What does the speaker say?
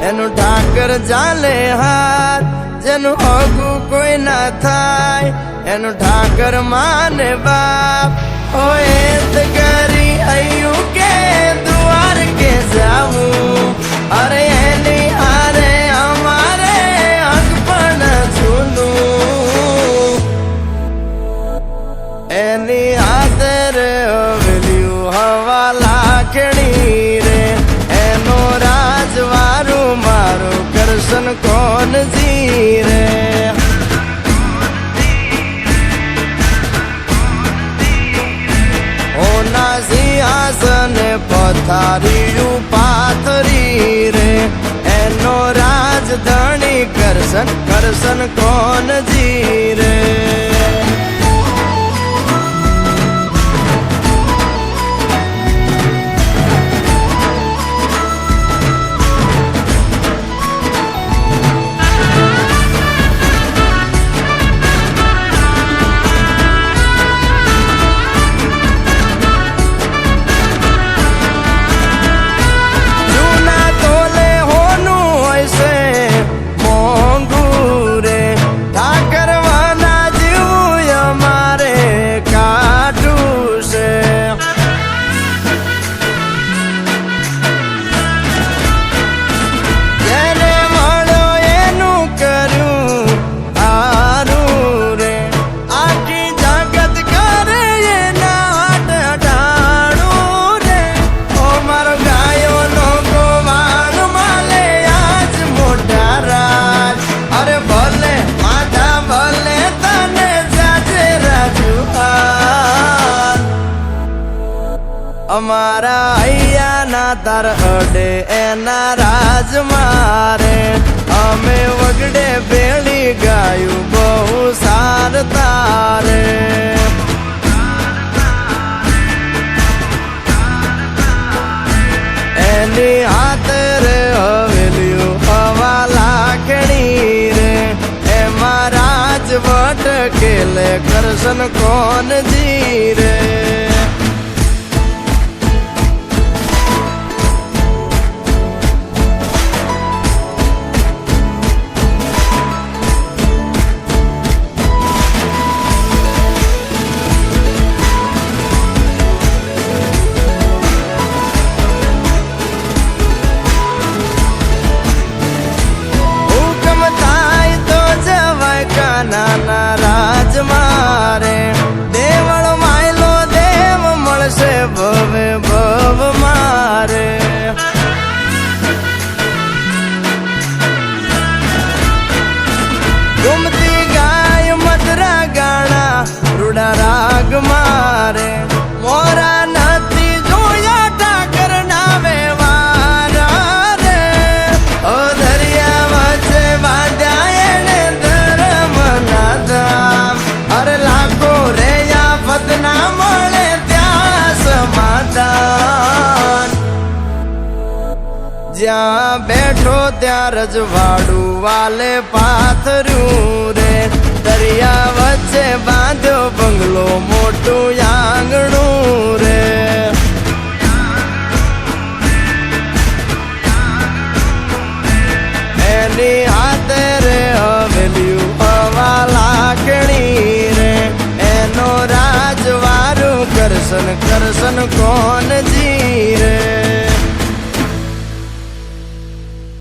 એનું ઠાકર ચાલે હાથ, જેનું હગું કોઈ ના થાય એનું ઠાકર માને બાપ. હોય તો કરી આયું કે દ્વાર કે જાવું, અરે એની હારે અમારે હક પણ જૂનું. એની આદર હવેલ્યું હવા લાખણી રે, એનો રાજવારું મારું કરશન કોણ જીરે. ઓના સિંહાસન પથારીયું પાથરી રે, એનો રાજધણી કરશન કરશન કોણ જીરે. અમારા હૈયાના તાર અડે એના રાજ મારે, અમે વગડે ભેળી ગાયું બહુ સાર તારે. એની હાથરે હવેલ્યું હવા લાખણી રે, એમાં રાજવટ કેલે કરશન કોણ જીરે. નાના રાજ મારે, દેવળ માયલો દેવ મળશે ભવે ભવ મારે. ગુમતી ગાય મધરા ગાણા રૂડા રાગ મારે, મોરા નથી જોયા ઠાકર ના વ્યવહાર રે. ઓ દરિયા વચ્ચે બાંધ્યા એને ધર્મ ના ધામ, અરે લાખો રે આફત ના મળે ત્યાં સમાધાન. જ્યાં બેઠો ત્યાં રજવાડું વાલે પાથર્યું રે, દરિયા વચ્ચે બાંધ્યો બંગલો મોટું આંગણું રે. એની હાથે રે હવેલ્યું હવા લાખણી રે, એનો રાજવારું કરશન કરશન કોણ